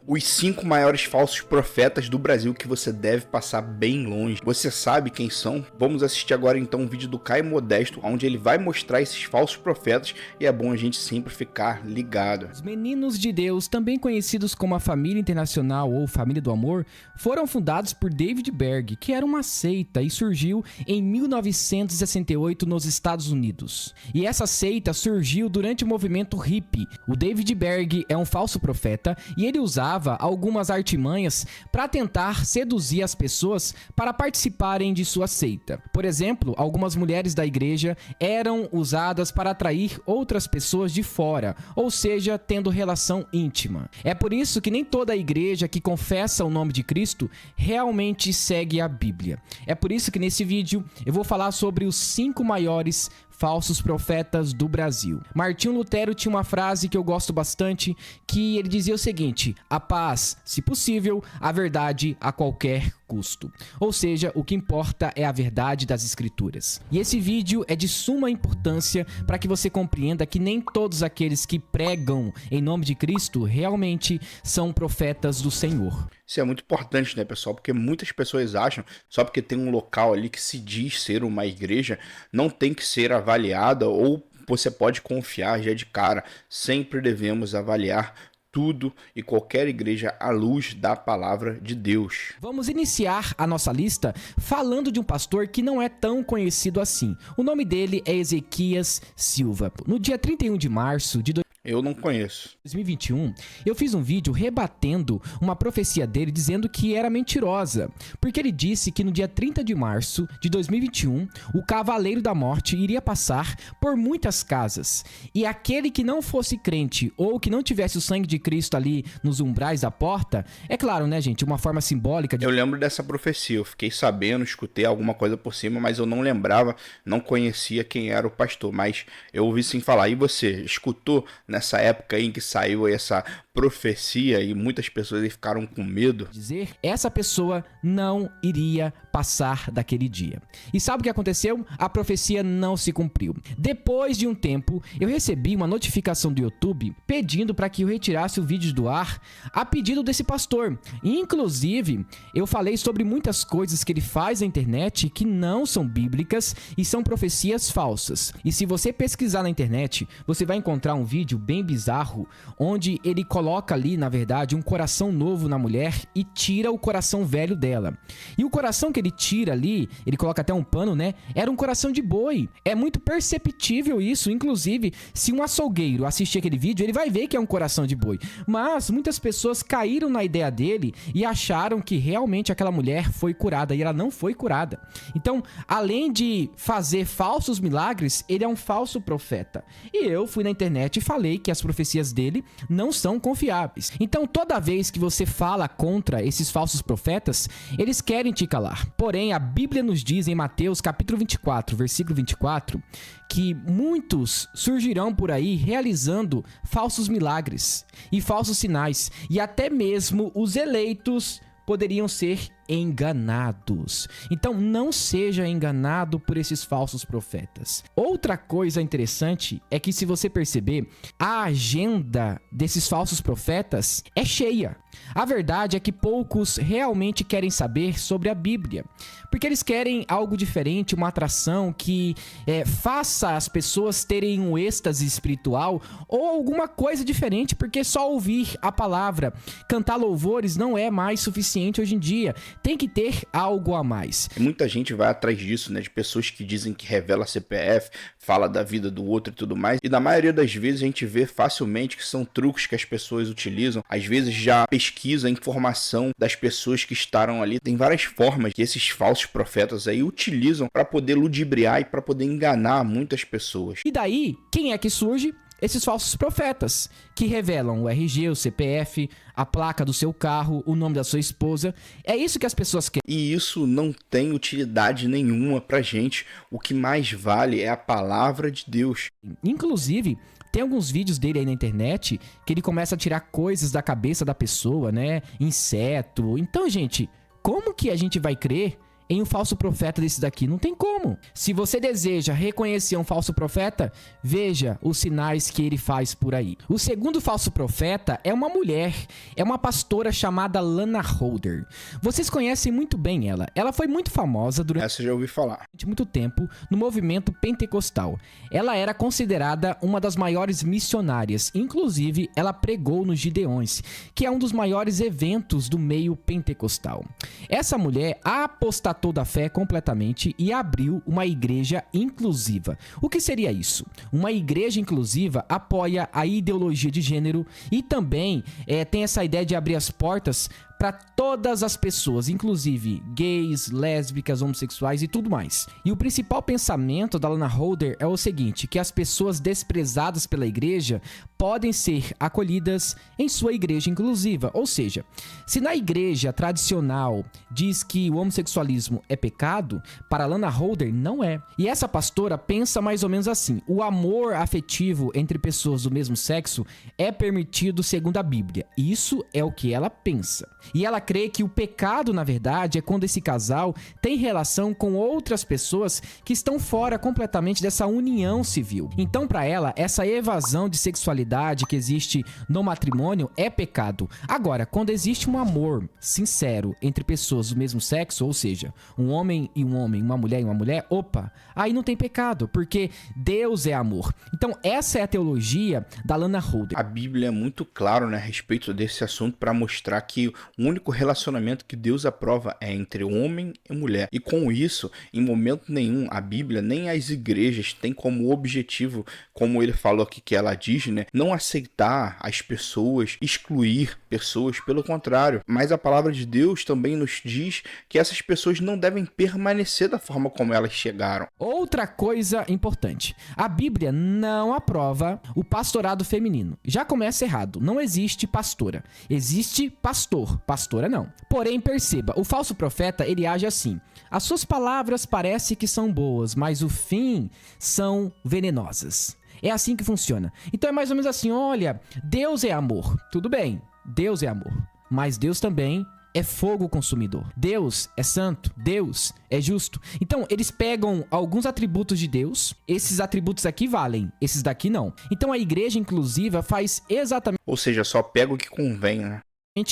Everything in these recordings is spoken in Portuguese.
Os 5 maiores falsos profetas do Brasil que você deve passar bem longe. Você sabe quem são? Vamos assistir agora então um vídeo do Caio Modesto, onde ele vai mostrar esses falsos profetas, e é bom a gente sempre ficar ligado. Os Meninos de Deus, também conhecidos como a Família Internacional ou Família do Amor, foram fundados por David Berg, que era uma seita e surgiu em 1968 nos Estados Unidos. E essa seita surgiu durante o movimento hippie. O David Berg é um falso profeta e ele usava algumas artimanhas para tentar seduzir as pessoas para participarem de sua seita. Por exemplo, algumas mulheres da igreja eram usadas para atrair outras pessoas de fora, ou seja, tendo relação íntima. É por isso que nem toda a igreja que confessa o nome de Cristo realmente segue a Bíblia. É por isso que nesse vídeo eu vou falar sobre os 5 maiores falsos profetas do Brasil. Martinho Lutero tinha uma frase que eu gosto bastante, que ele dizia o seguinte: a paz, se possível, a verdade a qualquer custo. Ou seja, o que importa é a verdade das escrituras. E esse vídeo é de suma importância para que você compreenda que nem todos aqueles que pregam em nome de Cristo realmente são profetas do Senhor. Isso é muito importante, né, pessoal? Porque muitas pessoas acham, só porque tem um local ali que se diz ser uma igreja, não tem que ser avaliada, ou você pode confiar já de cara. Sempre devemos avaliar tudo e qualquer igreja à luz da palavra de Deus. Vamos iniciar a nossa lista falando de um pastor que não é tão conhecido assim. O nome dele é Ezequias Silva. No dia 31 de março de Eu não conheço. 2021, eu fiz um vídeo rebatendo uma profecia dele dizendo que era mentirosa, porque ele disse que no dia 30 de março de 2021, o Cavaleiro da Morte iria passar por muitas casas, e aquele que não fosse crente ou que não tivesse o sangue de Cristo ali nos umbrais da porta, é claro, né, gente, uma forma simbólica de... Eu lembro dessa profecia, eu fiquei sabendo, escutei alguma coisa por cima, mas eu não lembrava, não conhecia quem era o pastor, mas eu ouvi sim falar. E você, escutou nessa época aí em que saiu essa profecia e muitas pessoas ficaram com medo? Dizer, essa pessoa não iria passar daquele dia. E sabe o que aconteceu? A profecia não se cumpriu. Depois de um tempo, eu recebi uma notificação do YouTube pedindo para que eu retirasse o vídeo do ar a pedido desse pastor. Inclusive, eu falei sobre muitas coisas que ele faz na internet que não são bíblicas e são profecias falsas. E se você pesquisar na internet, você vai encontrar um vídeo bem bizarro, onde ele coloca ali, na verdade, um coração novo na mulher e tira o coração velho dela. E o coração que ele tira ali, ele coloca até um pano, né? Era um coração de boi. É muito perceptível isso. Inclusive, se um açougueiro assistir aquele vídeo, ele vai ver que é um coração de boi. Mas muitas pessoas caíram na ideia dele e acharam que realmente aquela mulher foi curada, e ela não foi curada. Então, além de fazer falsos milagres, ele é um falso profeta. E eu fui na internet e falei que as profecias dele não são confiáveis. Então, toda vez que você fala contra esses falsos profetas, eles querem te calar. Porém, a Bíblia nos diz em Mateus capítulo 24, versículo 24, que muitos surgirão por aí realizando falsos milagres e falsos sinais, e até mesmo os eleitos poderiam ser enganados. Então não seja enganado por esses falsos profetas. Outra coisa interessante é que, se você perceber, a agenda desses falsos profetas é cheia. A verdade é que poucos realmente querem saber sobre a Bíblia, porque eles querem algo diferente, uma atração que faça as pessoas terem um êxtase espiritual ou alguma coisa diferente, porque só ouvir a palavra, cantar louvores não é mais suficiente hoje em dia. Tem que ter algo a mais. Muita gente vai atrás disso, né? De pessoas que dizem que revela CPF, fala da vida do outro e tudo mais. E na maioria das vezes a gente vê facilmente que são truques que as pessoas utilizam. Às vezes já pesquisa a informação das pessoas que estarão ali. Tem várias formas que esses falsos profetas aí utilizam para poder ludibriar e para poder enganar muitas pessoas. E daí, quem é que surge? Esses falsos profetas, que revelam o RG, o CPF, a placa do seu carro, o nome da sua esposa. É isso que as pessoas querem. E isso não tem utilidade nenhuma pra gente. O que mais vale é a palavra de Deus. Inclusive, tem alguns vídeos dele aí na internet que ele começa a tirar coisas da cabeça da pessoa, né? Inseto. Então, gente, como que a gente vai crer em um falso profeta desse daqui? Não tem como. Se você deseja reconhecer um falso profeta, veja os sinais que ele faz por aí. O segundo falso profeta é uma mulher, é uma pastora chamada Lana Holder. Vocês conhecem muito bem ela. Ela foi muito famosa durante Essa eu já ouvi falar. muito tempo no movimento pentecostal. Ela era considerada uma das maiores missionárias. Inclusive, ela pregou nos Gideões, que é um dos maiores eventos do meio pentecostal. Essa mulher apostatou da fé completamente e abriu uma igreja inclusiva. O que seria isso? Uma igreja inclusiva apoia a ideologia de gênero e também tem essa ideia de abrir as portas para todas as pessoas, inclusive gays, lésbicas, homossexuais e tudo mais. E o principal pensamento da Lana Holder é o seguinte, que as pessoas desprezadas pela igreja podem ser acolhidas em sua igreja inclusiva. Ou seja, se na igreja tradicional diz que o homossexualismo é pecado, para Lana Holder não é. E essa pastora pensa mais ou menos assim: o amor afetivo entre pessoas do mesmo sexo é permitido segundo a Bíblia. Isso é o que ela pensa. E ela crê que o pecado, na verdade, é quando esse casal tem relação com outras pessoas que estão fora completamente dessa união civil. Então, para ela, essa evasão de sexualidade que existe no matrimônio é pecado. Agora, quando existe um amor sincero entre pessoas do mesmo sexo, ou seja, um homem e um homem, uma mulher e uma mulher, opa, aí não tem pecado, porque Deus é amor. Então, essa é a teologia da Lana Holder. A Bíblia é muito clara, né, a respeito desse assunto para mostrar que o único relacionamento que Deus aprova é entre homem e mulher. E com isso, em momento nenhum, a Bíblia nem as igrejas têm como objetivo, como ele falou aqui que ela diz, né, não aceitar as pessoas, excluir pessoas, pelo contrário. Mas a palavra de Deus também nos diz que essas pessoas não devem permanecer da forma como elas chegaram. Outra coisa importante, a Bíblia não aprova o pastorado feminino. Já começa errado, não existe pastora, existe pastor, pastora não. Porém, perceba, o falso profeta, ele age assim: as suas palavras parecem que são boas, mas o fim são venenosas. É assim que funciona. Então é mais ou menos assim: olha, Deus é amor, tudo bem, Deus é amor, mas Deus também é fogo consumidor. Deus é santo, Deus é justo. Então, eles pegam alguns atributos de Deus, esses atributos aqui valem, esses daqui não. Então, a igreja inclusiva faz exatamente... Ou seja, só pega o que convém, né?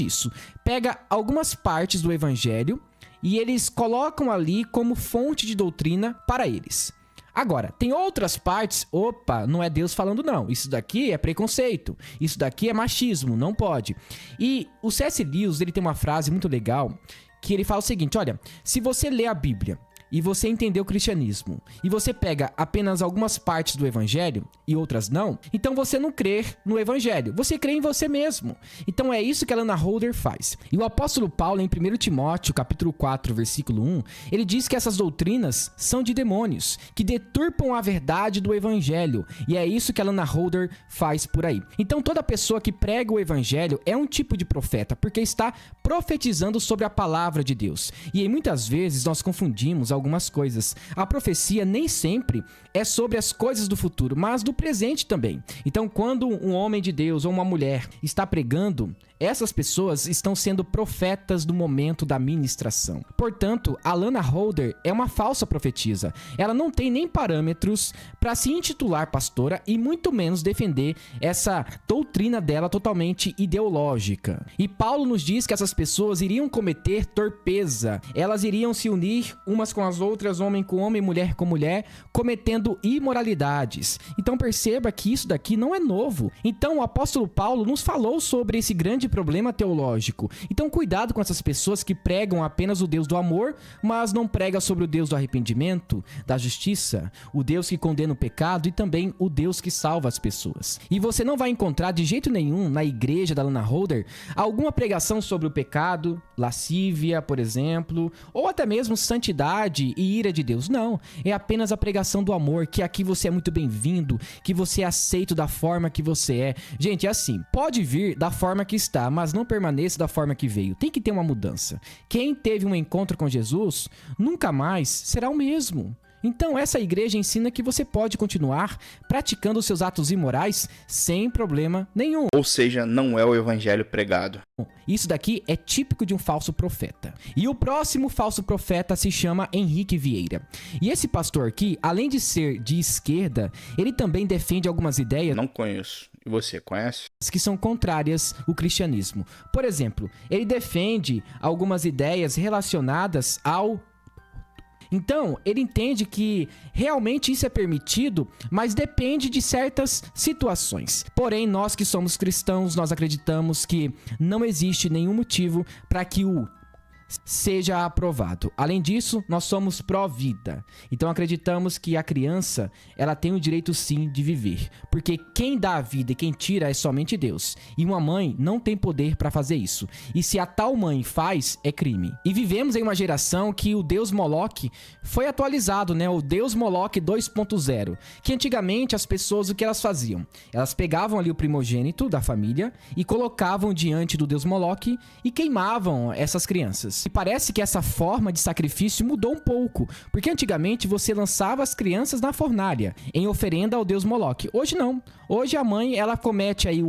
Isso. Pega algumas partes do evangelho e eles colocam ali como fonte de doutrina para eles. Agora, tem outras partes, opa, não é Deus falando não, isso daqui é preconceito, isso daqui é machismo, não pode. E o C.S. Lewis, ele tem uma frase muito legal, que ele fala o seguinte: olha, se você lê a Bíblia e você entender o cristianismo, e você pega apenas algumas partes do evangelho e outras não, então você não crê no evangelho, você crê em você mesmo. Então é isso que a Lana Holder faz. E o apóstolo Paulo, em 1 Timóteo, capítulo 4, versículo 1, ele diz que essas doutrinas são de demônios, que deturpam a verdade do evangelho, e é isso que a Lana Holder faz por aí. Então toda pessoa que prega o evangelho é um tipo de profeta, porque está profetizando sobre a palavra de Deus. E aí muitas vezes nós confundimos algumas coisas. A profecia nem sempre é sobre as coisas do futuro, mas do presente também. Então, quando um homem de Deus ou uma mulher está pregando, essas pessoas estão sendo profetas do momento da ministração. Portanto, a Lana Holder é uma falsa profetisa. Ela não tem nem parâmetros para se intitular pastora e muito menos defender essa doutrina dela totalmente ideológica. E Paulo nos diz que essas pessoas iriam cometer torpeza. Elas iriam se unir umas com as outras, homem com homem, mulher com mulher, cometendo imoralidades. Então perceba que isso daqui não é novo. Então o apóstolo Paulo nos falou sobre esse grande problema teológico. Então cuidado com essas pessoas que pregam apenas o Deus do amor, mas não pregam sobre o Deus do arrependimento, da justiça, o Deus que condena o pecado e também o Deus que salva as pessoas. E você não vai encontrar de jeito nenhum na igreja da Lana Holder alguma pregação sobre o pecado, lascívia, por exemplo, ou até mesmo santidade e ira de Deus. Não, é apenas a pregação do amor, que aqui você é muito bem-vindo, que você é aceito da forma que você é. Gente, é assim, pode vir da forma que está, mas não permaneça da forma que veio. Tem que ter uma mudança. Quem teve um encontro com Jesus nunca mais será o mesmo. Então, essa igreja ensina que você pode continuar praticando os seus atos imorais sem problema nenhum. Ou seja, não é o evangelho pregado. Isso daqui é típico de um falso profeta. E o próximo falso profeta se chama Henrique Vieira. E esse pastor aqui, além de ser de esquerda, ele também defende algumas ideias... Não conheço. E você, conhece? Que são contrárias ao cristianismo. Por exemplo, ele defende algumas ideias relacionadas ao... Então, ele entende que realmente isso é permitido, mas depende de certas situações. Porém, nós que somos cristãos, nós acreditamos que não existe nenhum motivo para que o seja aprovado. Além disso, nós somos pró-vida. Então acreditamos que a criança, ela tem o direito sim de viver, porque quem dá a vida e quem tira é somente Deus. E uma mãe não tem poder para fazer isso. E se a tal mãe faz, é crime. E vivemos em uma geração que o Deus Moloque foi atualizado, né? O Deus Moloque 2.0, que antigamente as pessoas, o que elas faziam? Elas pegavam ali o primogênito da família e colocavam diante do Deus Moloque e queimavam essas crianças. E parece que essa forma de sacrifício mudou um pouco, porque antigamente você lançava as crianças na fornalha, em oferenda ao deus Moloque. Hoje não. Hoje a mãe, ela comete aí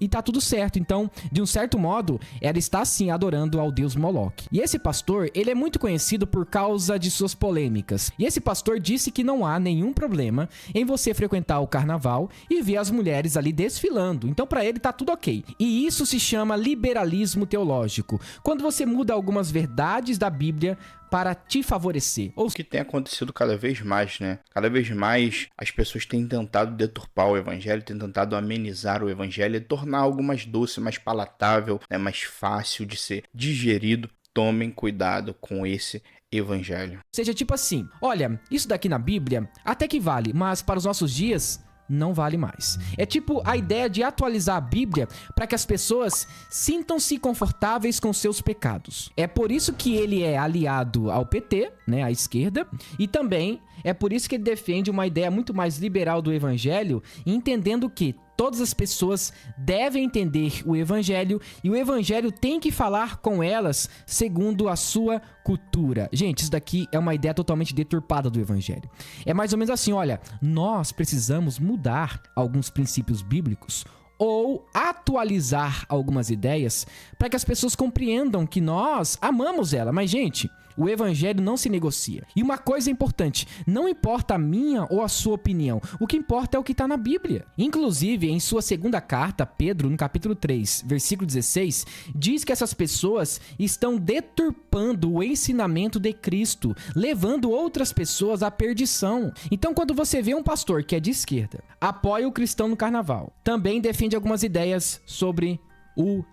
e tá tudo certo. Então, de um certo modo, ela está sim adorando ao deus Moloque. E esse pastor, ele é muito conhecido por causa de suas polêmicas. E esse pastor disse que não há nenhum problema em você frequentar o carnaval e ver as mulheres ali desfilando. Então, para ele tá tudo ok. E isso se chama liberalismo teológico, quando você muda algumas verdades da Bíblia para te favorecer. O que tem acontecido cada vez mais, né? Cada vez mais as pessoas têm tentado deturpar o evangelho, têm tentado amenizar o evangelho e tornar algo mais doce, mais palatável, né? Mais fácil de ser digerido. Tomem cuidado com esse evangelho. Ou seja, tipo assim, olha, isso daqui na Bíblia até que vale, mas para os nossos dias não vale mais. É tipo a ideia de atualizar a Bíblia para que as pessoas sintam-se confortáveis com seus pecados. É por isso que ele é aliado ao PT, né, à esquerda, e também é por isso que ele defende uma ideia muito mais liberal do evangelho, entendendo que todas as pessoas devem entender o evangelho e o evangelho tem que falar com elas segundo a sua cultura. Gente, isso daqui é uma ideia totalmente deturpada do evangelho. É mais ou menos assim, olha, nós precisamos mudar alguns princípios bíblicos ou atualizar algumas ideias para que as pessoas compreendam que nós amamos ela. Mas, gente, o evangelho não se negocia. E uma coisa importante, não importa a minha ou a sua opinião, o que importa é o que está na Bíblia. Inclusive, em sua segunda carta, Pedro, no capítulo 3, versículo 16, diz que essas pessoas estão deturpando o ensinamento de Cristo, levando outras pessoas à perdição. Então, quando você vê um pastor que é de esquerda, apoia o cristão no carnaval, também defende algumas ideias sobre o...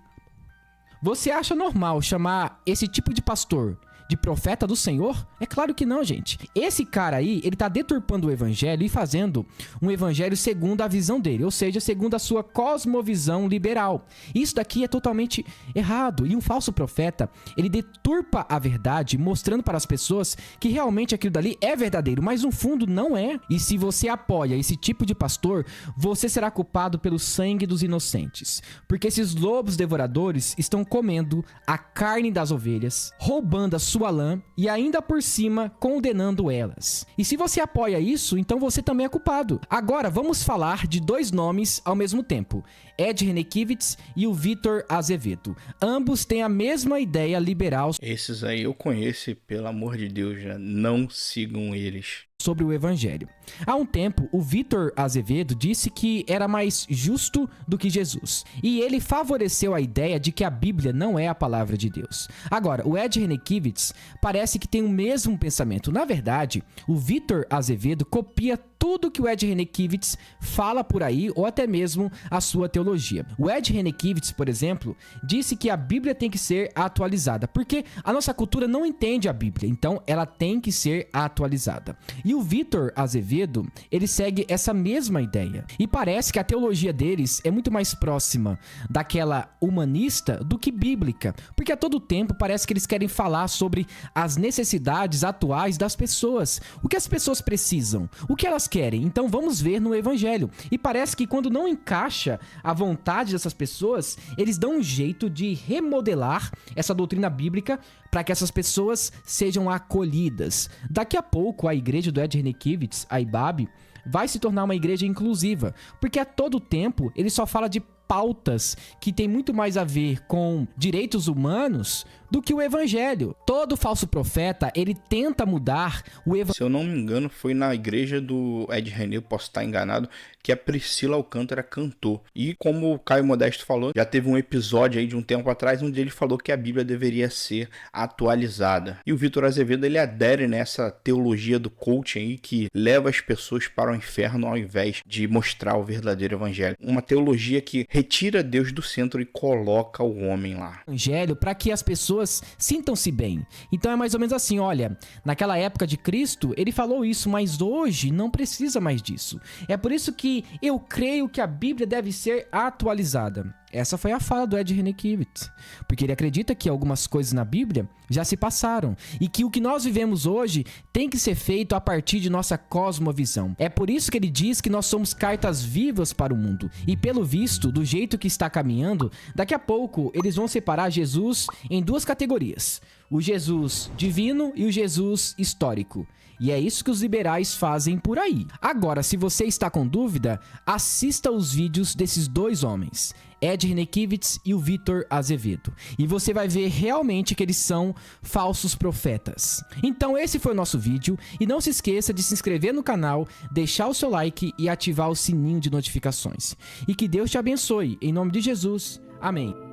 Você acha normal chamar esse tipo de pastor de profeta do Senhor? É claro que não, gente. Esse cara aí, ele tá deturpando o evangelho e fazendo um evangelho segundo a visão dele, ou seja, segundo a sua cosmovisão liberal. Isso daqui é totalmente errado. E um falso profeta, ele deturpa a verdade, mostrando para as pessoas que realmente aquilo dali é verdadeiro, mas no fundo não é. E se você apoia esse tipo de pastor, você será culpado pelo sangue dos inocentes. Porque esses lobos devoradores estão comendo a carne das ovelhas, roubando a sua lã e ainda por cima condenando elas. E se você apoia isso, então você também é culpado. Agora vamos falar de dois nomes ao mesmo tempo: Ed Renekiewicz e o Vitor Azevedo. Ambos têm a mesma ideia liberal. Esses aí eu conheço e, pelo amor de Deus, já não sigam eles. Sobre o evangelho. Há um tempo, o Vitor Azevedo disse que era mais justo do que Jesus. E ele favoreceu a ideia de que a Bíblia não é a palavra de Deus. Agora, o Ed Renekiewicz parece que tem o mesmo pensamento. Na verdade, o Vitor Azevedo copia tudo que o Ed Renekiewicz fala por aí, ou até mesmo a sua teologia. O Ed Renekiewicz, por exemplo, disse que a Bíblia tem que ser atualizada, porque a nossa cultura não entende a Bíblia, então ela tem que ser atualizada. E o Vitor Azevedo, ele segue essa mesma ideia. E parece que a teologia deles é muito mais próxima daquela humanista do que bíblica, porque a todo tempo parece que eles querem falar sobre as necessidades atuais das pessoas. O que as pessoas precisam? O que elas elas querem. Então vamos ver no evangelho. E parece que quando não encaixa a vontade dessas pessoas, eles dão um jeito de remodelar essa doutrina bíblica para que essas pessoas sejam acolhidas. Daqui a pouco a igreja do Ed Renekiewicz, a IBAB, vai se tornar uma igreja inclusiva, porque a todo tempo ele só fala de pautas que tem muito mais a ver com direitos humanos do que o evangelho. Todo falso profeta, ele tenta mudar o evangelho. Se eu não me engano, foi na igreja do Ed René, posso estar enganado, que a Priscila Alcântara cantou. E como o Caio Modesto falou, já teve um episódio aí de um tempo atrás onde ele falou que a Bíblia deveria ser atualizada. E o Vitor Azevedo, ele adere nessa teologia do coaching aí que leva as pessoas para o inferno ao invés de mostrar o verdadeiro evangelho. Uma teologia que retira Deus do centro e coloca o homem lá. Evangelho para que as pessoas sintam-se bem. Então é mais ou menos assim, olha, naquela época de Cristo, ele falou isso, mas hoje não precisa mais disso. É por isso que eu creio que a Bíblia deve ser atualizada. Essa foi a fala do Ed Renekiewicz, porque ele acredita que algumas coisas na Bíblia já se passaram e que o que nós vivemos hoje tem que ser feito a partir de nossa cosmovisão. É por isso que ele diz que nós somos cartas vivas para o mundo e, pelo visto, do jeito que está caminhando, daqui a pouco eles vão separar Jesus em duas categorias: o Jesus divino e o Jesus histórico. E é isso que os liberais fazem por aí. Agora, se você está com dúvida, assista os vídeos desses dois homens, Ed Renekiewicz e o Vitor Azevedo, e você vai ver realmente que eles são falsos profetas. Então esse foi o nosso vídeo, e não se esqueça de se inscrever no canal, deixar o seu like e ativar o sininho de notificações. E que Deus te abençoe, em nome de Jesus. Amém.